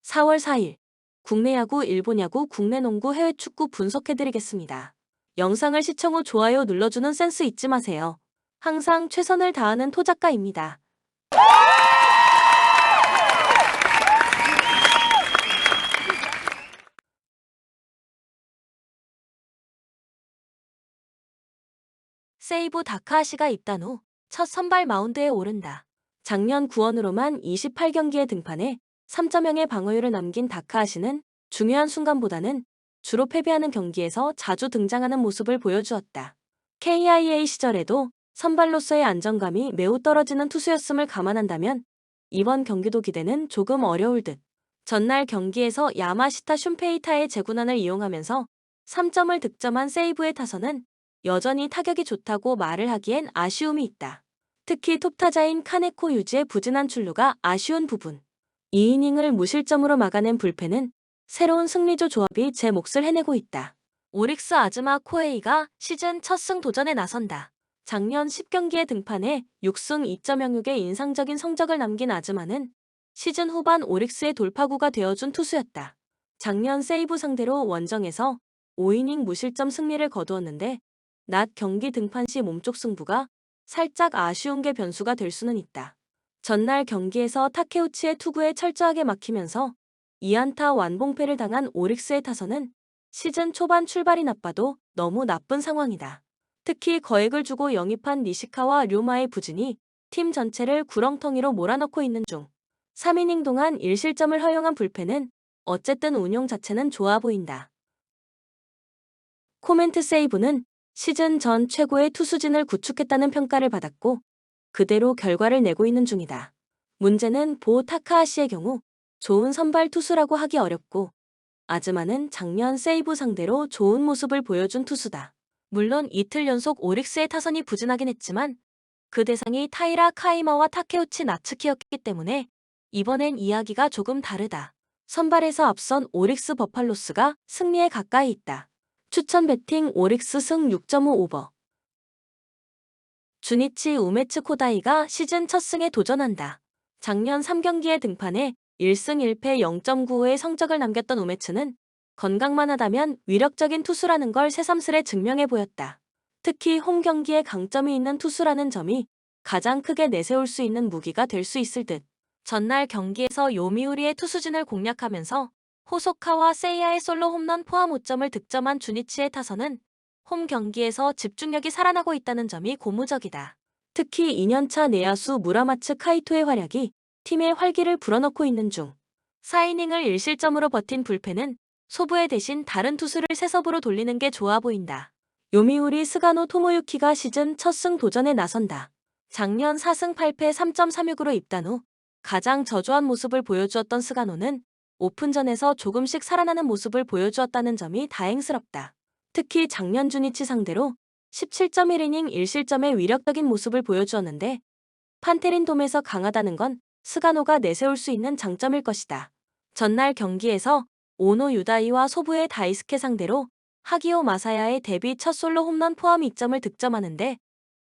4월 4일 국내 야구, 일본 야구, 국내 농구, 해외 축구 분석해드리겠습니다. 영상을 시청 후 좋아요 눌러주는 센스 잊지 마세요. 항상 최선을 다하는 토작가입니다. 세이부 다카하시가 입단 후 첫 선발 마운드에 오른다. 작년 9월으로만 28경기에 등판해 3.0의 방어율을 남긴 다카하시는 중요한 순간보다는 주로 패배하는 경기에서 자주 등장하는 모습을 보여주었다. KIA 시절에도 선발로서의 안정감이 매우 떨어지는 투수였음을 감안한다면 이번 경기도 기대는 조금 어려울 듯. 전날 경기에서 야마시타 슌페이타의 제구난을 이용하면서 3점을 득점한 세이브의 타선은 여전히 타격이 좋다고 말을 하기엔 아쉬움이 있다. 특히 톱타자인 카네코 유지의 부진한 출루가 아쉬운 부분. 2이닝을 무실점으로 막아낸 불펜은 새로운 승리조 조합이 제 몫을 해내고 있다. 오릭스 아즈마 코에이가 시즌 첫 승 도전에 나선다. 작년 10경기에 등판해 6승 2.06의 인상적인 성적을 남긴 아즈마는 시즌 후반 오릭스의 돌파구가 되어준 투수였다. 작년 세이브 상대로 원정에서 5이닝 무실점 승리를 거두었는데 낮 경기 등판 시 몸쪽 승부가 살짝 아쉬운 게 변수가 될 수는 있다. 전날 경기에서 타케우치의 투구에 철저하게 막히면서 2안타 완봉패를 당한 오릭스의 타선은 시즌 초반 출발이 나빠도 너무 나쁜 상황이다. 특히 거액을 주고 영입한 니시카와 류마의 부진이 팀 전체를 구렁텅이로 몰아넣고 있는 중 3이닝 동안 1실점을 허용한 불펜은 어쨌든 운용 자체는 좋아 보인다. 코멘트 세이브는 시즌 전 최고의 투수진을 구축했다는 평가를 받았고 그대로 결과를 내고 있는 중이다. 문제는 보 타카하시의 경우 좋은 선발 투수라고 하기 어렵고 아즈마는 작년 세이브 상대로 좋은 모습을 보여준 투수다. 물론 이틀 연속 오릭스의 타선이 부진하긴 했지만 그 대상이 타이라 카이마와 타케우치 나츠키였기 때문에 이번엔 이야기가 조금 다르다. 선발에서 앞선 오릭스 버팔로스가 승리에 가까이 있다. 추천 배팅 오릭스 승 6.5 오버. 주니치 우메츠 코다이가 시즌 첫 승에 도전한다. 작년 3경기에 등판해 1승 1패 0.95의 성적을 남겼던 우메츠는 건강만 하다면 위력적인 투수라는 걸 새삼스레 증명해 보였다. 특히 홈 경기에 강점이 있는 투수라는 점이 가장 크게 내세울 수 있는 무기가 될 수 있을 듯. 전날 경기에서 요미우리의 투수진을 공략하면서 호소카와 세이야의 솔로 홈런 포함 5점을 득점한 주니치의 타선은 홈 경기에서 집중력이 살아나고 있다는 점이 고무적이다. 특히 2년차 내야수 무라마츠 카이토의 활약이 팀의 활기를 불어넣고 있는 중 4이닝을 1실점으로 버틴 불펜은 소부의 대신 다른 투수를 세섭으로 돌리는 게 좋아 보인다. 요미우리 스가노 토모유키가 시즌 첫 승 도전에 나선다. 작년 4승 8패 3.36으로 입단 후 가장 저조한 모습을 보여주었던 스가노는 오픈전에서 조금씩 살아나는 모습을 보여주었다는 점이 다행스럽다. 특히 작년 주니치 상대로 17.1이닝 1실점의 위력적인 모습을 보여주었는데 판테린 돔에서 강하다는 건 스가노가 내세울 수 있는 장점일 것이다. 전날 경기에서 오노 유다이와 소부의 다이스케 상대로 하기오 마사야의 데뷔 첫 솔로 홈런 포함 2점을 득점하는데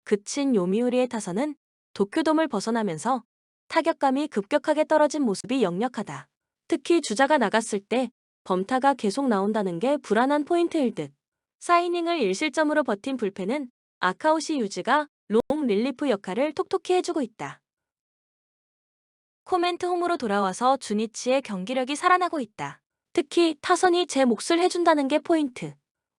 그친 요미우리의 타선은 도쿄돔을 벗어나면서 타격감이 급격하게 떨어진 모습이 역력하다. 특히 주자가 나갔을 때 범타가 계속 나온다는 게 불안한 포인트일 듯. 4이닝을 1실점으로 버틴 불펜은 아카오시 유지가 롱 릴리프 역할을 톡톡히 해주고 있다. 코멘트 홈으로 돌아와서 주니치의 경기력이 살아나고 있다. 특히 타선이 제 몫을 해준다는 게 포인트.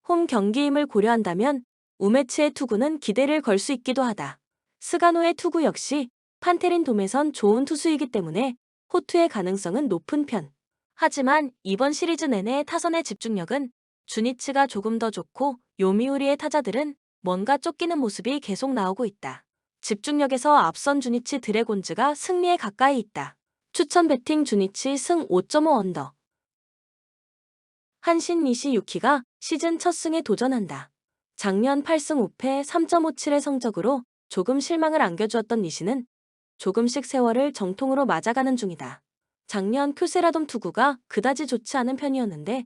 홈 경기임을 고려한다면 우메츠의 투구는 기대를 걸 수 있기도 하다. 스가노의 투구 역시 판테린 돔에선 좋은 투수이기 때문에 호투의 가능성은 높은 편. 하지만 이번 시리즈 내내 타선의 집중력은 주니치가 조금 더 좋고 요미우리의 타자들은 뭔가 쫓기는 모습이 계속 나오고 있다. 집중력에서 앞선 주니치 드래곤즈가 승리에 가까이 있다. 추천 배팅 주니치 승 5.5 언더. 한신 니시 유키가 시즌 첫 승에 도전한다. 작년 8승 5패 3.57의 성적으로 조금 실망을 안겨주었던 니시는 조금씩 세월을 정통으로 맞아가는 중이다. 작년 큐세라돔 투구가 그다지 좋지 않은 편이었는데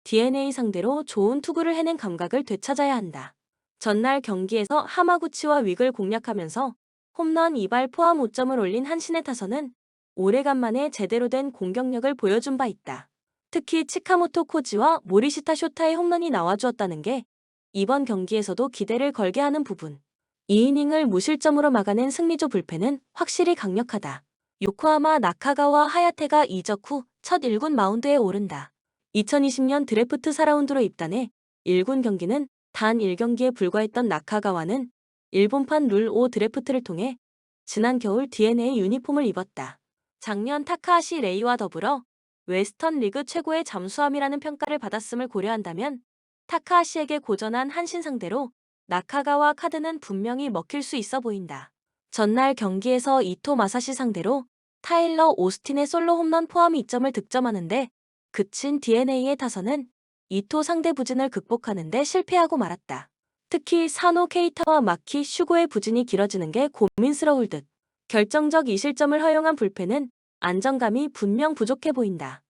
DNA 상대로 좋은 투구를 해낸 감각을 되찾아야 한다. 전날 경기에서 하마구치와 윅을 공략하면서 홈런 2발 포함 5점을 올린 한신의 타선은 오래간만에 제대로 된 공격력을 보여준 바 있다. 특히 치카모토 코지와 모리시타 쇼타의 홈런이 나와주었다는 게 이번 경기에서도 기대를 걸게 하는 부분. 2이닝을 무실점으로 막아낸 승리조 불펜은 확실히 강력하다. 요코하마 나카가와 하야테가 이적 후 첫 1군 마운드에 오른다. 2020년 드래프트 4라운드로 입단해 1군 경기는 단 1경기에 불과했던 나카가와는 일본판 룰 5 드래프트를 통해 지난 겨울 DNA 유니폼을 입었다. 작년 타카하시 레이와 더불어 웨스턴 리그 최고의 잠수함이라는 평가를 받았음을 고려한다면 타카하시에게 고전한 한신 상대로 나카가와 카드는 분명히 먹힐 수 있어 보인다. 전날 경기에서 이토 마사시 상대로 타일러 오스틴의 솔로 홈런 포함 2점을 득점하는데 그친 DNA의 타선은 이토 상대 부진을 극복하는데 실패하고 말았다. 특히 사노 케이타와 마키 슈고의 부진이 길어지는 게 고민스러울 듯. 결정적 2실점을 허용한 불펜은 안정감이 분명 부족해 보인다.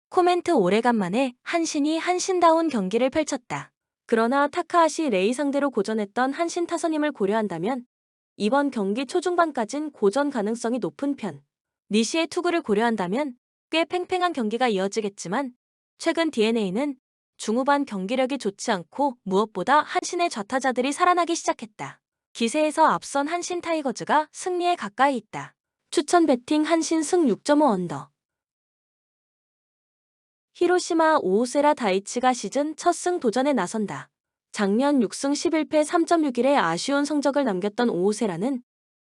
코멘트 오래간만에 한신이 한신다운 경기를 펼쳤다. 그러나 타카하시 레이 상대로 고전했던 한신 타선임을 고려한다면 이번 경기 초중반까진 고전 가능성이 높은 편. 니시의 투구를 고려한다면 꽤 팽팽한 경기가 이어지겠지만 최근 DNA는 중후반 경기력이 좋지 않고 무엇보다 한신의 좌타자들이 살아나기 시작했다. 기세에서 앞선 한신 타이거즈가 승리에 가까이 있다. 추천 배팅 한신 승 6.5 언더. 히로시마 오오세라 다이치가 시즌 첫 승 도전에 나선다. 작년 6승 11패 3.61의 아쉬운 성적을 남겼던 오오세라는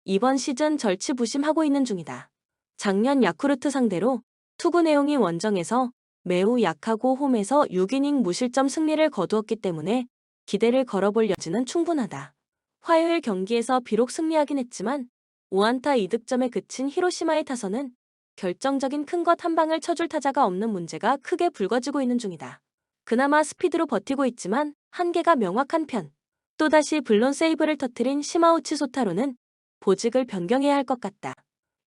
이번 시즌 절치부심하고 있는 중이다. 작년 야쿠르트 상대로 투구 내용이 원정에서 매우 약하고 홈에서 6이닝 무실점 승리를 거두었기 때문에 기대를 걸어볼 여지는 충분하다. 화요일 경기에서 비록 승리하긴 했지만 5안타 2득점에 그친 히로시마의 타선은 결정적인 큰 것 한 방을 쳐줄 타자가 없는 문제가 크게 불거지고 있는 중이다. 그나마 스피드로 버티고 있지만 한계가 명확한 편. 또다시 블론 세이브를 터뜨린 시마우치 소타로는 보직을 변경해야 할 것 같다.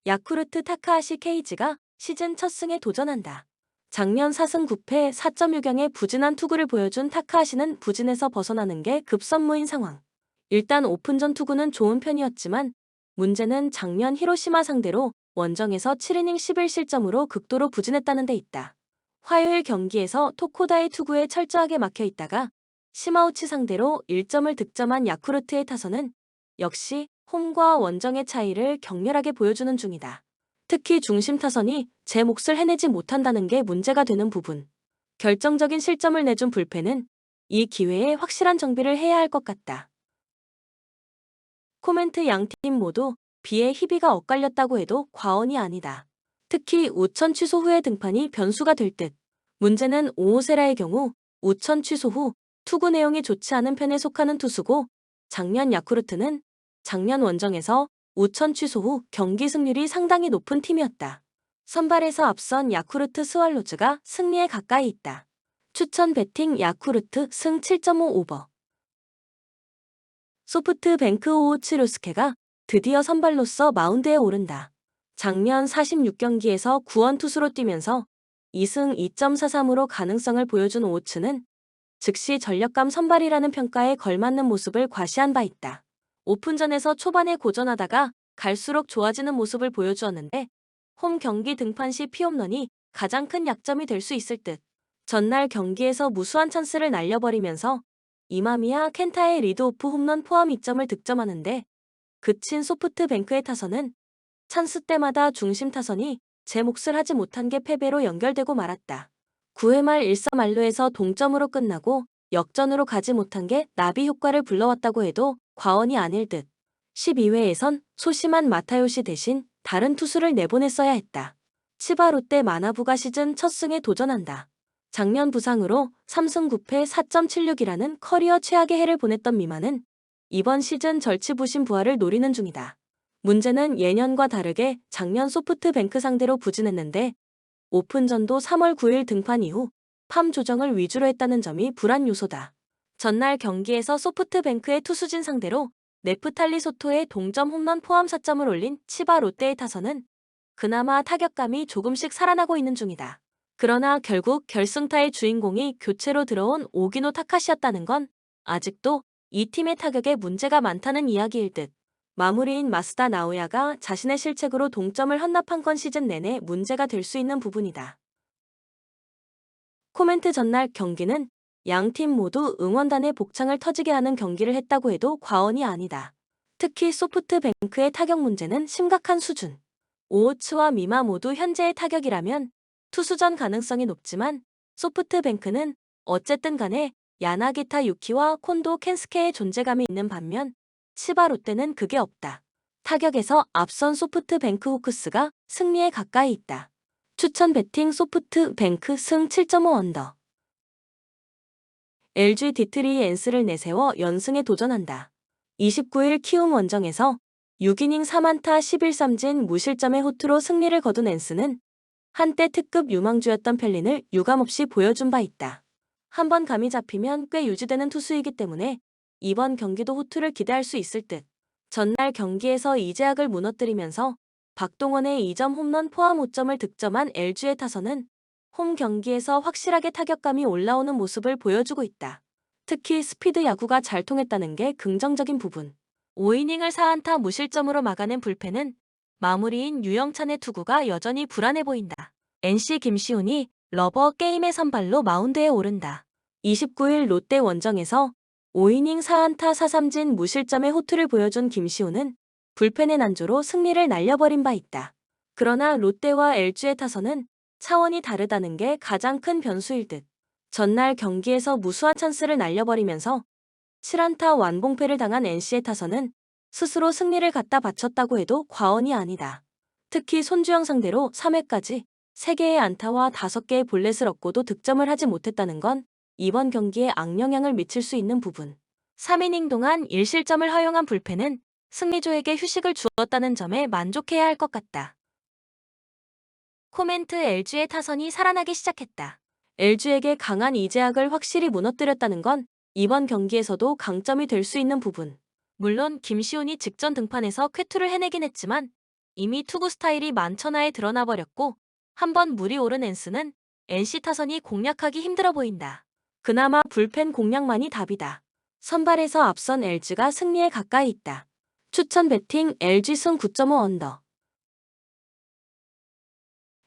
야쿠르트 타카하시 케이지가 시즌 첫 승에 도전한다. 작년 4승 9패 4.6경의 부진한 투구를 보여준 타카하시는 부진에서 벗어나는 게 급선무인 상황. 일단 오픈전 투구는 좋은 편이었지만 문제는 작년 히로시마 상대로 원정에서 7이닝 11실점으로 극도로 부진했다는 데 있다. 화요일 경기에서 토코다의 투구에 철저하게 막혀 있다가 시마우치 상대로 1점을 득점한 야쿠르트의 타선은 역시 홈과 원정의 차이를 격렬하게 보여주는 중이다. 특히 중심 타선이 제 몫을 해내지 못한다는 게 문제가 되는 부분. 결정적인 실점을 내준 불펜은 이 기회에 확실한 정비를 해야 할 것 같다. 코멘트 양팀 모두 비에 희비가 엇갈렸다고 해도 과언이 아니다. 특히 우천 취소 후의 등판이 변수가 될 듯. 문제는 오오세라의 경우 우천 취소 후 투구 내용이 좋지 않은 편에 속하는 투수고 작년 야쿠르트는 작년 원정에서 우천 취소 후 경기 승률이 상당히 높은 팀이었다. 선발에서 앞선 야쿠르트 스왈로즈가 승리에 가까이 있다. 추천 배팅 야쿠르트 승 7.5 오버. 소프트뱅크 오우츠료스케가 드디어 선발로서 마운드에 오른다. 작년 46경기에서 구원 투수로 뛰면서 2승 2.43으로 가능성을 보여준 오우츠는 즉시 전력감 선발이라는 평가에 걸맞는 모습을 과시한 바 있다. 오픈전에서 초반에 고전하다가 갈수록 좋아지는 모습을 보여주었는데 홈 경기 등판 시 피홈런이 가장 큰 약점이 될 수 있을 듯. 전날 경기에서 무수한 찬스를 날려버리면서 이마미야 켄타의 리드오프 홈런 포함 2점을 득점하는데 그친 소프트뱅크의 타선은 찬스 때마다 중심 타선이 제 몫을 하지 못한 게 패배로 연결되고 말았다. 9회 말 1사 만루에서 동점으로 끝나고 역전으로 가지 못한 게 나비 효과를 불러왔다고 해도 과언이 아닐 듯. 12회에선 소심한 마타요시 대신 다른 투수를 내보냈어야 했다. 치바 롯데 마나부가 시즌 첫 승에 도전한다. 작년 부상으로 3승 9패 4.76이라는 커리어 최악의 해를 보냈던 미만은 이번 시즌 절치부심 부활을 노리는 중이다. 문제는 예년과 다르게 작년 소프트뱅크 상대로 부진했는데 오픈전도 3월 9일 등판 이후 팜 조정을 위주로 했다는 점이 불안 요소다. 전날 경기에서 소프트뱅크의 투수진 상대로 네프탈리 소토의 동점 홈런 포함 4점을 올린 치바 롯데의 타선은 그나마 타격감이 조금씩 살아나고 있는 중이다. 그러나 결국 결승타의 주인공이 교체로 들어온 오기노 타카시였다는 건 아직도 이 팀의 타격에 문제가 많다는 이야기일 듯. 마무리인 마스다 나오야가 자신의 실책으로 동점을 헌납한 건 시즌 내내 문제가 될 수 있는 부분이다. 코멘트 전날 경기는 양 팀 모두 응원단의 복창을 터지게 하는 경기를 했다고 해도 과언이 아니다. 특히 소프트뱅크의 타격 문제는 심각한 수준. 오호츠와 미마 모두 현재의 타격이라면 투수전 가능성이 높지만 소프트뱅크는 어쨌든 간에 야나기타 유키와 콘도 켄스케의 존재감이 있는 반면 치바 롯데는 그게 없다. 타격에서 앞선 소프트뱅크 호크스가 승리에 가까이 있다. 추천 배팅 소프트뱅크 승 7.5 언더. LG 디트리 엔스를 내세워 연승에 도전한다. 29일 키움 원정에서 6이닝 4안타 11삼진 무실점의 호투로 승리를 거둔 엔스는 한때 특급 유망주였던 펠린을 유감없이 보여준 바 있다. 한번 감이 잡히면 꽤 유지되는 투수이기 때문에 이번 경기도 호투를 기대할 수 있을 듯. 전날 경기에서 이재학을 무너뜨리면서 박동원의 2점 홈런 포함 5점을 득점한 LG의 타선은 홈 경기에서 확실하게 타격감이 올라오는 모습을 보여주고 있다. 특히 스피드 야구가 잘 통했다는 게 긍정적인 부분. 5이닝을 4안타 무실점으로 막아낸 불펜은 마무리인 유영찬의 투구가 여전히 불안해 보인다. NC 김시훈이 러버 게임의 선발로 마운드에 오른다. 29일 롯데 원정에서 5이닝 4안타 4삼진 무실점의 호투를 보여준 김시훈은 불펜의 난조로 승리를 날려버린 바 있다. 그러나 롯데와 LG의 타선은 차원이 다르다는 게 가장 큰 변수일 듯. 전날 경기에서 무수한 찬스를 날려버리면서 7안타 완봉패를 당한 NC의 타선은 스스로 승리를 갖다 바쳤다고 해도 과언이 아니다. 특히 손주영 상대로 3회까지 3개의 안타와 5개의 볼넷을 얻고도 득점을 하지 못했다는 건 이번 경기에 악영향을 미칠 수 있는 부분. 3이닝 동안 1실점을 허용한 불펜은 승리조에게 휴식을 주었다는 점에 만족해야 할 것 같다. 코멘트 LG의 타선이 살아나기 시작했다. LG에게 강한 이재학을 확실히 무너뜨렸다는 건 이번 경기에서도 강점이 될 수 있는 부분. 물론 김시훈이 직전 등판에서 쾌투를 해내긴 했지만 이미 투구 스타일이 만천하에 드러나 버렸고 한번 물이 오른 엔스는 NC 타선이 공략하기 힘들어 보인다. 그나마 불펜 공략만이 답이다. 선발에서 앞선 LG가 승리에 가까이 있다. 추천 배팅 LG 승 9.5 언더.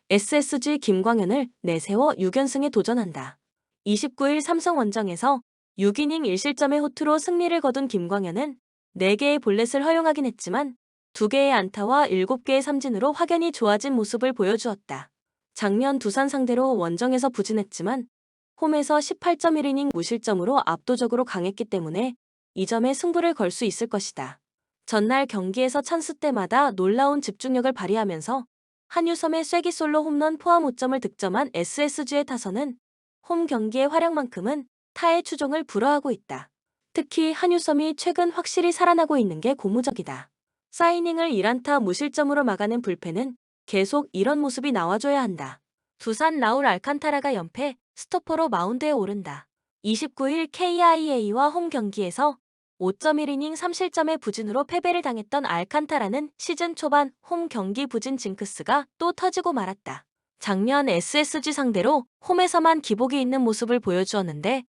SSG 김광현을 내세워 6연승에 도전한다. 29일 삼성 원정에서 6이닝 1실점의 호투로 승리를 거둔 김광현은 4개의 볼넷을 허용하긴 했지만 2개의 안타와 7개의 삼진으로 확연히 좋아진 모습을 보여주었다. 작년 두산 상대로 원정에서 부진했지만 홈에서 18.1이닝 무실점으로 압도적으로 강했기 때문에 이 점에 승부를 걸 수 있을 것이다. 전날 경기에서 찬스 때마다 놀라운 집중력을 발휘하면서 한유섬의 쐐기 솔로 홈런 포함 5점을 득점한 SSG의 타선은 홈 경기의 활약만큼은 타의 추종을 불허하고 있다. 특히 한유섬이 최근 확실히 살아나고 있는 게 고무적이다. 4이닝을 1안타 무실점으로 막아낸 불펜은 계속 이런 모습이 나와줘야 한다. 두산 라울 알칸타라가 연패, 스토퍼로 마운드에 오른다. 29일 KIA와 홈 경기에서 5.1이닝 3실점의 부진으로 패배를 당했던 알칸타라는 시즌 초반 홈 경기 부진 징크스가 또 터지고 말았다. 작년 SSG 상대로 홈에서만 기복이 있는 모습을 보여주었는데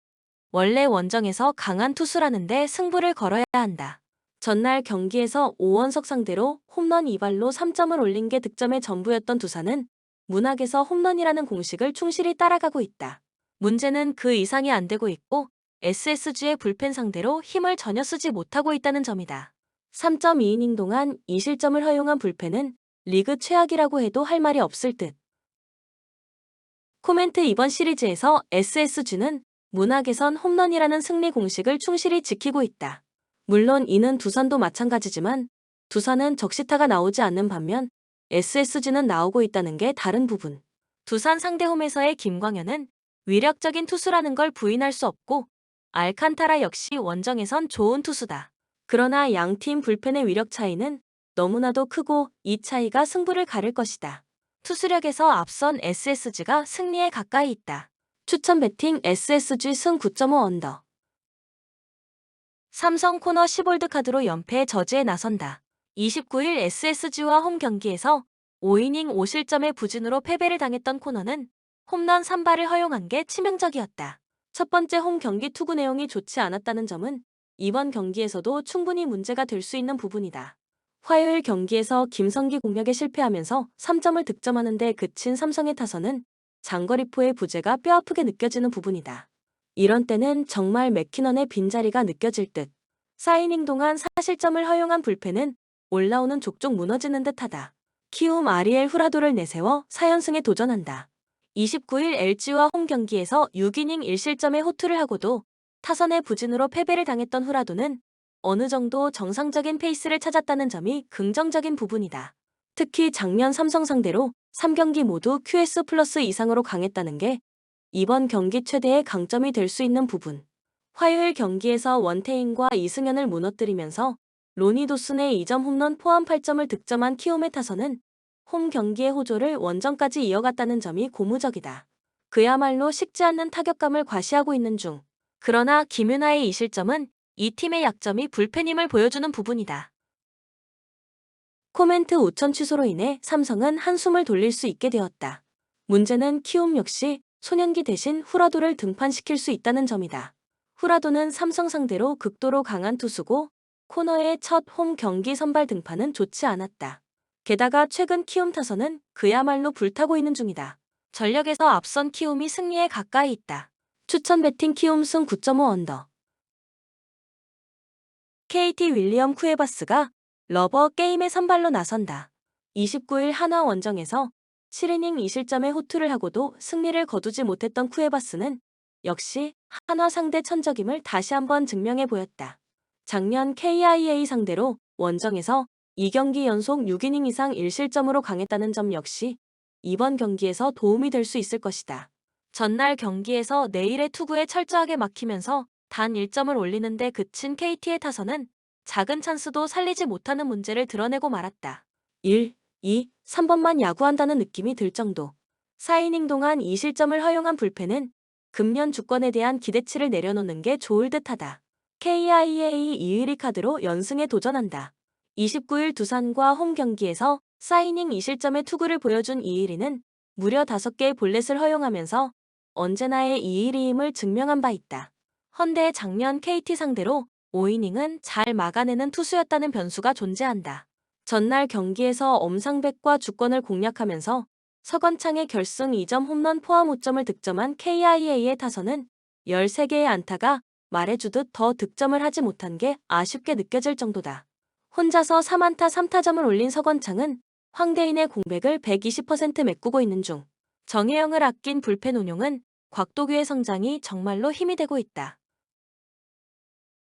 원래 원정에서 강한 투수라는데 승부를 걸어야 한다. 전날 경기에서 오원석 상대로 홈런 2발로 3점을 올린 게 득점의 전부였던 두산은 문학에서 홈런이라는 공식을 충실히 따라가고 있다. 문제는 그 이상이 안 되고 있고 SSG의 불펜 상대로 힘을 전혀 쓰지 못하고 있다는 점이다. 3.2이닝 동안 2실점을 허용한 불펜은 리그 최악이라고 해도 할 말이 없을 듯. 코멘트 이번 시리즈에서 SSG는 문학에선 홈런이라는 승리 공식을 충실히 지키고 있다. 물론 이는 두산도 마찬가지지만 두산은 적시타가 나오지 않는 반면 SSG는 나오고 있다는 게 다른 부분. 두산 상대 홈에서의 김광현은 위력적인 투수라는 걸 부인할 수 없고 알칸타라 역시 원정에선 좋은 투수다. 그러나 양팀 불펜의 위력 차이는 너무나도 크고 이 차이가 승부를 가를 것이다. 투수력에서 앞선 SSG가 승리에 가까이 있다. 추천 배팅 SSG 승 9.5 언더. 삼성 코너 10홀드 카드로 연패 저지에 나선다. 29일 SSG와 홈 경기에서 5이닝 5실점의 부진으로 패배를 당했던 코너는 홈런 3발을 허용한 게 치명적이었다. 첫 번째 홈 경기 투구 내용이 좋지 않았다는 점은 이번 경기에서도 충분히 문제가 될 수 있는 부분이다. 화요일 경기에서 김성기 공략에 실패하면서 3점을 득점하는 데 그친 삼성의 타선은 장거리포의 부재가 뼈아프게 느껴지는 부분이다. 이런 때는 정말 맥키넌의 빈자리가 느껴질 듯. 사이닝 동안 사실점을 허용한 불펜은 올라오는 족족 무너지는 듯하다. 키움 아리엘 후라도를 내세워 4연승에 도전한다. 29일 LG와 홈 경기에서 6이닝 1실점의 호투를 하고도 타선의 부진으로 패배를 당했던 후라도는 어느 정도 정상적인 페이스를 찾았다는 점이 긍정적인 부분이다. 특히 작년 삼성 상대로 3경기 모두 QS 플러스 이상으로 강했다는 게 이번 경기 최대의 강점이 될 수 있는 부분. 화요일 경기에서 원태인과 이승현을 무너뜨리면서 로니 도슨의 2점 홈런 포함 8점을 득점한 키움의 타선은 홈 경기의 호조를 원정까지 이어갔다는 점이 고무적이다. 그야말로 식지 않는 타격감을 과시하고 있는 중. 그러나 김윤아의 이 실점은 이 팀의 약점이 불펜임을 보여주는 부분이다. 코멘트 우천 취소로 인해 삼성은 한숨을 돌릴 수 있게 되었다. 문제는 키움 역시 소년기 대신 후라도를 등판시킬 수 있다는 점이다. 후라도는 삼성 상대로 극도로 강한 투수고 코너의 첫 홈 경기 선발 등판은 좋지 않았다. 게다가 최근 키움 타선은 그야말로 불타고 있는 중이다. 전력에서 앞선 키움이 승리에 가까이 있다. 추천 배팅 키움 승 9.5 언더. KT 윌리엄 쿠에바스가 러버 게임에 선발로 나선다. 29일 한화 원정에서 7이닝 2실점의 호투를 하고도 승리를 거두지 못했던 쿠에바스는 역시 한화 상대 천적임을 다시 한번 증명해 보였다. 작년 KIA 상대로 원정에서 2경기 연속 6이닝 이상 1실점으로 강했다는 점 역시 이번 경기에서 도움이 될 수 있을 것이다. 전날 경기에서 내일의 투구에 철저하게 막히면서 단 1점을 올리는데 그친 KT의 타선은 작은 찬스도 살리지 못하는 문제를 드러내고 말았다. 1, 2, 3번만 야구한다는 느낌이 들 정도. 4이닝 동안 2실점을 허용한 불펜은 금년 주권에 대한 기대치를 내려놓는 게 좋을 듯하다. KIA 이의리 카드로 연승에 도전한다. 29일 두산과 홈 경기에서 4이닝 2실점의 투구를 보여준 이의리는 무려 5개의 볼넷을 허용하면서 언제나의 이의리임을 증명한 바 있다. 헌데 작년 KT 상대로 5이닝은 잘 막아내는 투수였다는 변수가 존재한다. 전날 경기에서 엄상백과 주권을 공략하면서 서건창의 결승 2점 홈런 포함 5점을 득점한 KIA의 타선은 13개의 안타가 말해주듯 더 득점을 하지 못한 게 아쉽게 느껴질 정도다. 혼자서 3안타 3타점을 올린 서건창은 황대인의 공백을 120% 메꾸고 있는 중. 정혜영을 아낀 불펜 운용은 곽도규의 성장이 정말로 힘이 되고 있다.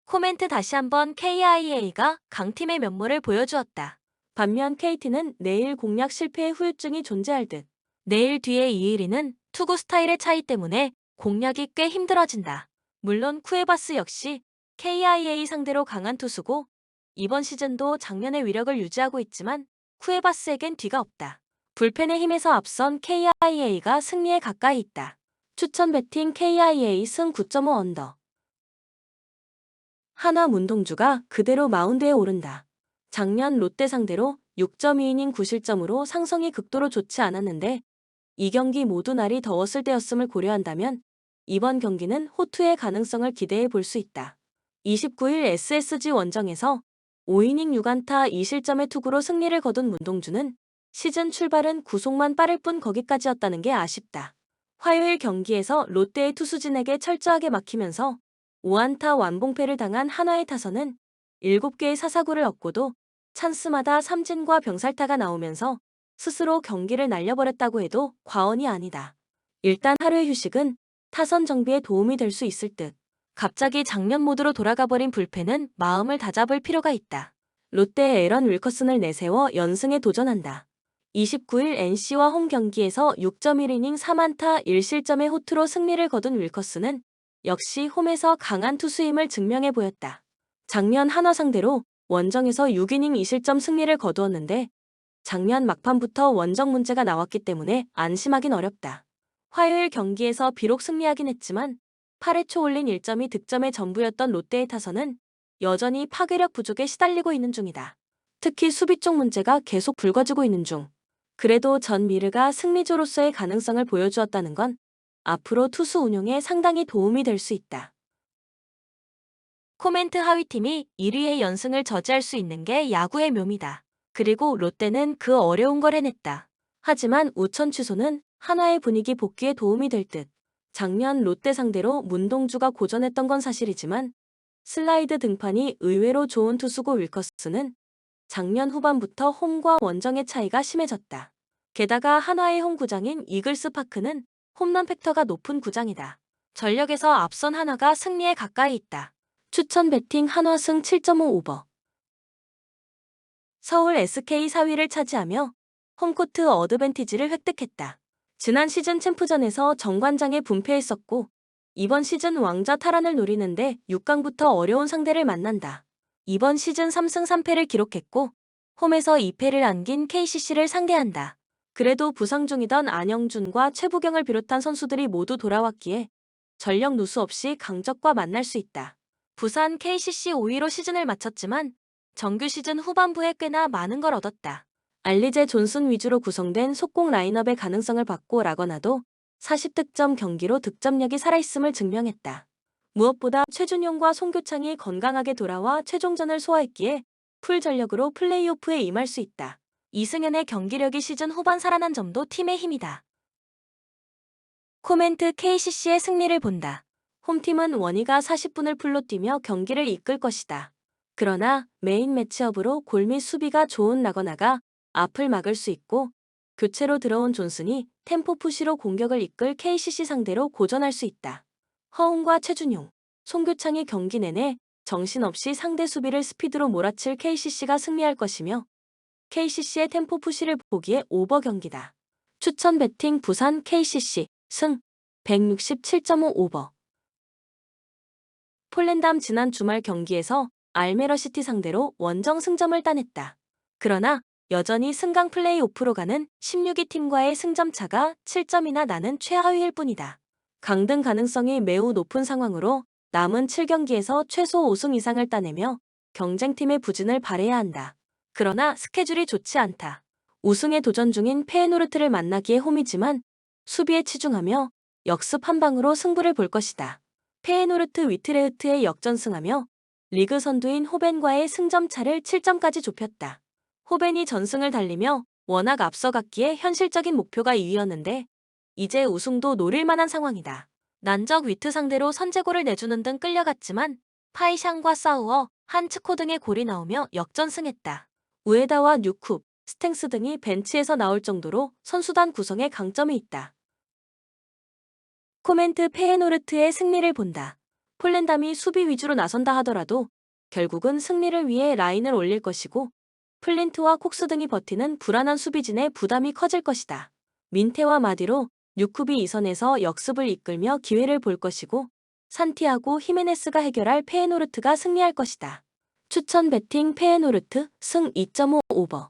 코멘트 다시 한번 KIA가 강팀의 면모를 보여주었다. 반면 KT는 내일 공략 실패의 후유증이 존재할 듯. 내일 뒤에 이의리는 투구 스타일의 차이 때문에 공략이 꽤 힘들어진다. 물론 쿠에바스 역시 KIA 상대로 강한 투수고 이번 시즌도 작년의 위력을 유지하고 있지만 쿠에바스에겐 뒤가 없다. 불펜의 힘에서 앞선 KIA가 승리에 가까이 있다. 추천 배팅 KIA 승 9.5 언더. 한화 문동주가 그대로 마운드에 오른다. 작년 롯데 상대로 6.2이닝 9실점으로 상성이 극도로 좋지 않았는데 이 경기 모두 날이 더웠을 때였음을 고려한다면 이번 경기는 호투의 가능성을 기대해 볼 수 있다. 29일 SSG 원정에서 5이닝 6안타 2실점의 투구로 승리를 거둔 문동주는 시즌 출발은 구속만 빠를 뿐 거기까지였다는 게 아쉽다. 화요일 경기에서 롯데의 투수진에게 철저하게 막히면서 5안타 완봉패를 당한 한화의 타선은 7개의 사사구를 얻고도 찬스마다 삼진과 병살타가 나오면서 스스로 경기를 날려버렸다고 해도 과언이 아니다. 일단 하루의 휴식은 타선 정비에 도움이 될 수 있을 듯. 갑자기 작년 모드로 돌아가버린 불펜은 마음을 다잡을 필요가 있다. 롯데의 에런 윌커슨을 내세워 연승에 도전한다. 29일 NC와 홈 경기에서 6.1이닝 3안타 1실점의 호투로 승리를 거둔 윌커슨은 역시 홈에서 강한 투수임을 증명해 보였다. 작년 한화 상대로 원정에서 6이닝 2실점 승리를 거두었는데 작년 막판부터 원정 문제가 나왔기 때문에 안심하긴 어렵다. 화요일 경기에서 비록 승리하긴 했지만 8회 초 올린 1점이 득점의 전부였던 롯데의 타선은 여전히 파괴력 부족에 시달리고 있는 중이다. 특히 수비 쪽 문제가 계속 불거지고 있는 중. 그래도 전 미르가 승리조로서의 가능성을 보여주었다는 건 앞으로 투수 운용에 상당히 도움이 될 수 있다. 코멘트 하위팀이 1위의 연승을 저지할 수 있는 게 야구의 묘미다. 그리고 롯데는 그 어려운 걸 해냈다. 하지만 우천 취소는 한화의 분위기 복귀에 도움이 될 듯. 작년 롯데 상대로 문동주가 고전했던 건 사실이지만 슬라이드 등판이 의외로 좋은 투수고 윌커스는 작년 후반부터 홈과 원정의 차이가 심해졌다. 게다가 한화의 홈구장인 이글스 파크는 홈런 팩터가 높은 구장이다. 전력에서 앞선 한화가 승리에 가까이 있다. 추천 배팅 한화승 7.5 오버. 서울 SK 4위를 차지하며 홈코트 어드밴티지를 획득했다. 지난 시즌 챔프전에서 정관장에 분패했었고 이번 시즌 왕좌 탈환을 노리는데 6강부터 어려운 상대를 만난다. 이번 시즌 3승 3패를 기록했고 홈에서 2패를 안긴 KCC를 상대한다. 그래도 부상 중이던 안영준과 최부경을 비롯한 선수들이 모두 돌아왔기에 전력 누수 없이 강적과 만날 수 있다. 부산 KCC 5위로 시즌을 마쳤지만 정규 시즌 후반부에 꽤나 많은 걸 얻었다. 알리제 존슨 위주로 구성된 속공 라인업의 가능성을 받고 라거나도 40득점 경기로 득점력이 살아있음을 증명했다. 무엇보다 최준용과 송교창이 건강하게 돌아와 최종전을 소화했기에 풀 전력으로 플레이오프에 임할 수 있다. 이승현의 경기력이 시즌 후반 살아난 점도 팀의 힘이다. 코멘트 KCC의 승리를 본다. 홈팀은 원희가 40분을 풀로 뛰며 경기를 이끌 것이다. 그러나 메인 매치업으로 골 및 수비가 좋은 라거나가 앞을 막을 수 있고 교체로 들어온 존슨이 템포 푸시로 공격을 이끌 KCC 상대로 고전할 수 있다. 허웅과 최준용, 송교창이 경기 내내 정신없이 상대 수비를 스피드로 몰아칠 KCC가 승리할 것이며 KCC의 템포 푸시를 보기에 오버 경기다. 추천 배팅 부산 KCC 승 167.5 오버. 폴랜담 지난 주말 경기에서 알메러시티 상대로 원정 승점을 따냈다. 그러나 여전히 승강 플레이오프로 가는 16위 팀과의 승점 차가 7점이나 나는 최하위일 뿐이다. 강등 가능성이 매우 높은 상황으로 남은 7경기에서 최소 5승 이상을 따내며 경쟁팀의 부진을 발해야 한다. 그러나 스케줄이 좋지 않다. 우승에 도전 중인 페에노르트를 만나기에 홈이지만 수비에 치중하며 역습 한 방으로 승부를 볼 것이다. 페에노르트 위트레흐트에 역전승하며 리그 선두인 호벤과의 승점 차를 7점까지 좁혔다. 호벤이 전승을 달리며 워낙 앞서갔기에 현실적인 목표가 2위였는데 이제 우승도 노릴 만한 상황이다. 난적 위트 상대로 선제골을 내주는 등 끌려갔지만 파이샹과 싸우어 한츠코 등의 골이 나오며 역전승했다. 우에다와 뉴쿱, 스탱스 등이 벤치에서 나올 정도로 선수단 구성에 강점이 있다. 코멘트 페에노르트의 승리를 본다. 폴랜담이 수비 위주로 나선다 하더라도 결국은 승리를 위해 라인을 올릴 것이고 플린트와 콕스 등이 버티는 불안한 수비진의 부담이 커질 것이다. 민테와 마디로 뉴쿱이 이선에서 역습을 이끌며 기회를 볼 것이고 산티아고 히메네스가 해결할 페에노르트가 승리할 것이다. 추천 배팅 페에노르트 승 2.5 오버.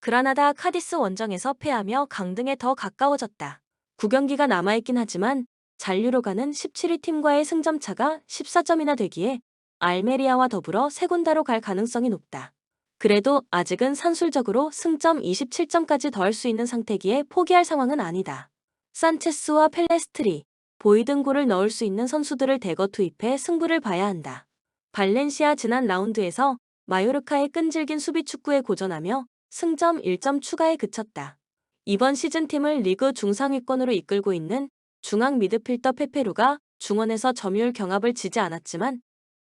그라나다 카디스 원정에서 패하며 강등에 더 가까워졌다. 9경기가 남아있긴 하지만 잔류로 가는 17위 팀과의 승점차가 14점이나 되기에 알메리아와 더불어 세군다로 갈 가능성이 높다. 그래도 아직은 산술적으로 승점 27점까지 더할 수 있는 상태기에 포기할 상황은 아니다. 산체스와 펠레스트리, 보이 등 골을 넣을 수 있는 선수들을 대거 투입해 승부를 봐야 한다. 발렌시아 지난 라운드에서 마요르카의 끈질긴 수비 축구에 고전하며 승점 1점 추가에 그쳤다. 이번 시즌 팀을 리그 중상위권으로 이끌고 있는 중앙 미드필더 페페루가 중원에서 점유율 경합을 지지 않았지만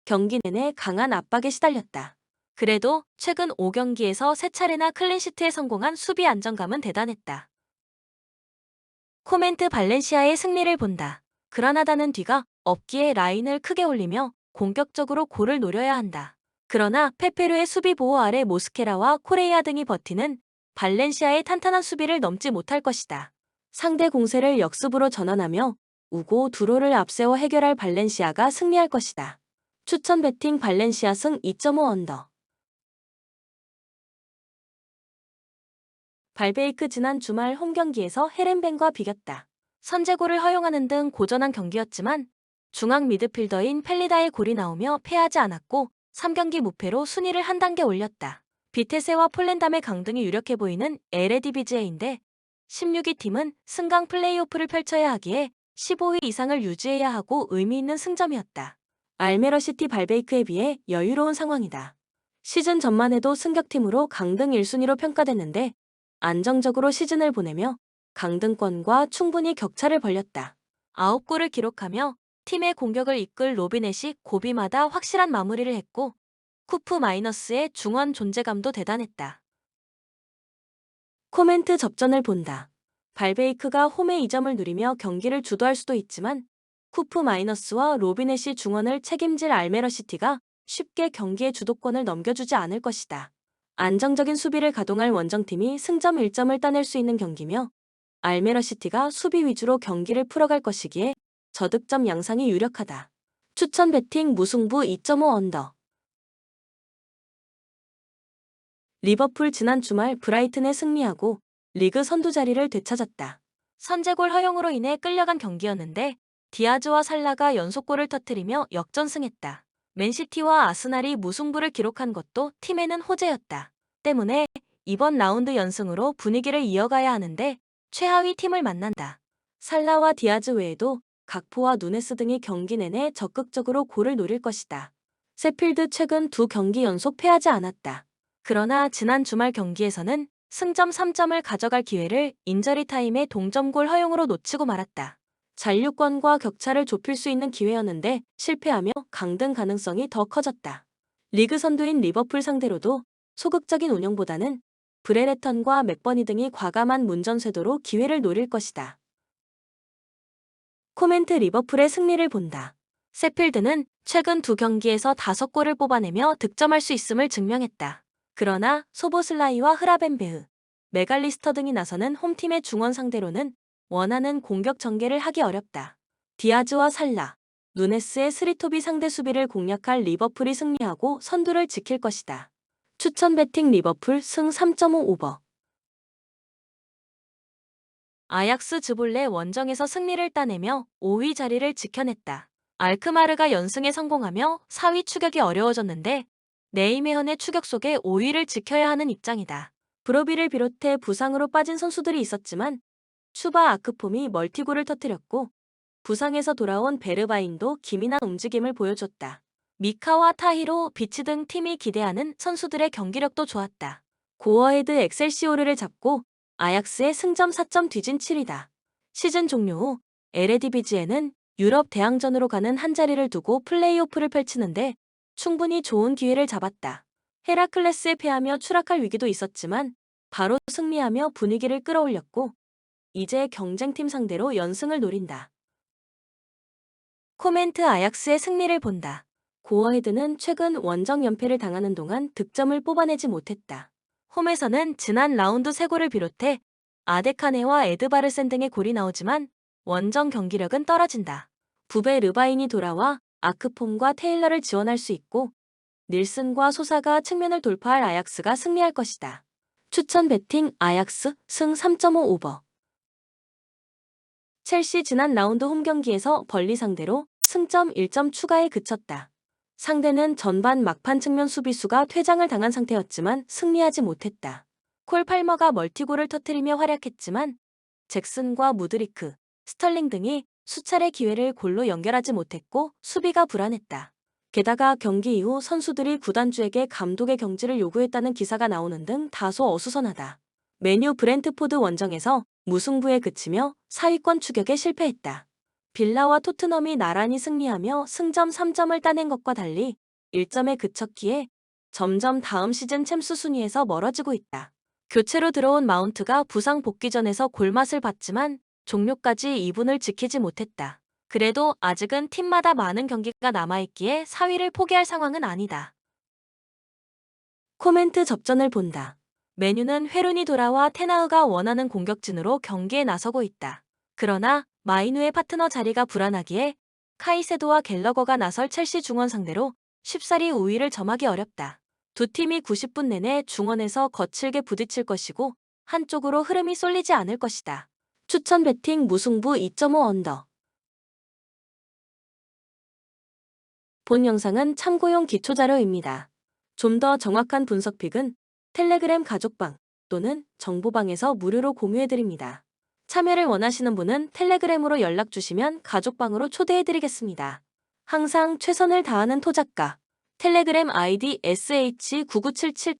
경기 내내 강한 압박에 시달렸다. 그래도 최근 5경기에서 3차례나 클린시트에 성공한 수비 안정감은 대단했다. 코멘트 발렌시아의 승리를 본다. 그라나다는 뒤가 없기에 라인을 크게 올리며 공격적으로 골을 노려야 한다. 그러나 페페루의 수비 보호 아래 모스케라와 코레이아 등이 버티는 발렌시아의 탄탄한 수비를 넘지 못할 것이다. 상대 공세를 역습으로 전환하며 우고 두로를 앞세워 해결할 발렌시아가 승리할 것이다. 추천 배팅 발렌시아 승 2.5 언더. 발베이크 지난 주말 홈경기에서 헤렌벤과 비겼다. 선제골을 허용하는 등 고전한 경기였지만 중앙 미드필더인 펠리다의 골이 나오며 패하지 않았고 3경기 무패로 순위를 한 단계 올렸다. 비테세와 폴랜담의 강등이 유력해 보이는 에레디비제인데 16위 팀은 승강 플레이오프를 펼쳐야 하기에 15위 이상을 유지해야 하고 의미 있는 승점이었다. 알메러시티 발베이크에 비해 여유로운 상황이다. 시즌 전만 해도 승격팀으로 강등 1순위로 평가됐는데 안정적으로 시즌을 보내며 강등권과 충분히 격차를 벌렸다. 9골을 기록하며 팀의 공격을 이끌 로비넷이 고비마다 확실한 마무리를 했고 쿠프 마이너스의 중원 존재감도 대단했다. 코멘트 접전을 본다. 발베이크가 홈의 2점을 누리며 경기를 주도할 수도 있지만 쿠프 마이너스와 로비넷이 중원을 책임질 알메러시티가 쉽게 경기의 주도권을 넘겨주지 않을 것이다. 안정적인 수비를 가동할 원정팀이 승점 1점을 따낼 수 있는 경기며 알메러시티가 수비 위주로 경기를 풀어갈 것이기에 저득점 양상이 유력하다. 추천 배팅 무승부 2.5 언더. 리버풀 지난 주말 브라이튼에 승리하고 리그 선두 자리를 되찾았다. 선제골 허용으로 인해 끌려간 경기였는데 디아즈와 살라가 연속골을 터뜨리며 역전승했다. 맨시티와 아스날이 무승부를 기록한 것도 팀에는 호재였다. 때문에 이번 라운드 연승으로 분위기를 이어가야 하는데 최하위 팀을 만난다. 살라와 디아즈 외에도 각포와 누네스 등이 경기 내내 적극적으로 골을 노릴 것이다. 세필드 최근 2경기 연속 패하지 않았다. 그러나 지난 주말 경기에서는 승점 3점을 가져갈 기회를 인저리 타임의 동점골 허용으로 놓치고 말았다. 잔류권과 격차를 좁힐 수 있는 기회였는데 실패하며 강등 가능성이 더 커졌다. 리그 선두인 리버풀 상대로도 소극적인 운영보다는 브레레턴과 맥버니 등이 과감한 문전쇄도로 기회를 노릴 것이다. 코멘트 리버풀의 승리를 본다. 세필드는 최근 2경기에서 5골을 뽑아내며 득점할 수 있음을 증명했다. 그러나 소보슬라이와 흐라벤베흐, 메갈리스터 등이 나서는 홈팀의 중원 상대로는 원하는 공격 전개를 하기 어렵다. 디아즈와 살라, 누네스의 스리톱이 상대 수비를 공략할 리버풀이 승리하고 선두를 지킬 것이다. 추천 배팅 리버풀 승 3.5 오버. 아약스 즈볼레 원정에서 승리를 따내며 5위 자리를 지켜냈다. 알크마르가 연승에 성공하며 4위 추격이 어려워졌는데 네이메헌의 추격 속에 5위를 지켜야 하는 입장이다. 브로비를 비롯해 부상으로 빠진 선수들이 있었지만 추바 아크폼이 멀티골을 터뜨렸고 부상에서 돌아온 베르바인도 기민한 움직임을 보여줬다. 미카와 타히로, 비치 등 팀이 기대하는 선수들의 경기력도 좋았다. 고어헤드 엑셀시오르를 잡고 아약스의 승점 4점 뒤진 7위다. 시즌 종료 후 에레디비지에는 유럽 대항전으로 가는 한 자리를 두고 플레이오프를 펼치는데 충분히 좋은 기회를 잡았다. 헤라클레스에 패하며 추락할 위기도 있었지만 바로 승리하며 분위기를 끌어올렸고 이제 경쟁팀 상대로 연승을 노린다. 코멘트 아약스의 승리를 본다. 고어헤드는 최근 원정 연패를 당하는 동안 득점을 뽑아내지 못했다. 홈에서는 지난 라운드 3골을 비롯해 아데카네와 에드바르센 등의 골이 나오지만 원정 경기력은 떨어진다. 부베 르바인이 돌아와 아크폼과 테일러를 지원할 수 있고 닐슨과 소사가 측면을 돌파할 아약스가 승리할 것이다. 추천 배팅 아약스 승 3.5 오버. 첼시 지난 라운드 홈 경기에서 벌리 상대로 승점 1점 추가에 그쳤다. 상대는 전반 막판 측면 수비수가 퇴장을 당한 상태였지만 승리하지 못했다. 콜 팔머가 멀티골을 터뜨리며 활약했지만 잭슨과 무드리크, 스털링 등이 수차례 기회를 골로 연결하지 못했고 수비가 불안했다. 게다가 경기 이후 선수들이 구단주에게 감독의 경질을 요구했다는 기사가 나오는 등 다소 어수선하다. 메뉴 브렌트포드 원정에서 무승부에 그치며 4위권 추격에 실패했다. 빌라와 토트넘이 나란히 승리하며 승점 3점을 따낸 것과 달리 1점에 그쳤기에 점점 다음 시즌 챔스 순위에서 멀어지고 있다. 교체로 들어온 마운트가 부상 복귀전에서 골맛을 봤지만 종료까지 2분을 지키지 못했다. 그래도 아직은 팀마다 많은 경기가 남아있기에 4위를 포기할 상황은 아니다. 코멘트 접전을 본다. 메뉴는 회룬이 돌아와 테나흐가 원하는 공격진으로 경기에 나서고 있다. 그러나 마이누의 파트너 자리가 불안하기에 카이세도와 갤러거가 나설 첼시 중원 상대로 쉽사리 우위를 점하기 어렵다. 두 팀이 90분 내내 중원에서 거칠게 부딪힐 것이고 한쪽으로 흐름이 쏠리지 않을 것이다. 추천 배팅 무승부 2.5 언더. 본 영상은 참고용 기초자료입니다. 좀 더 정확한 분석픽은 텔레그램 가족방 또는 정보방에서 무료로 공유해드립니다. 참여를 원하시는 분은 텔레그램으로 연락 주시면 가족방으로 초대해드리겠습니다. 항상 최선을 다하는 토작가 텔레그램 아이디 sh9977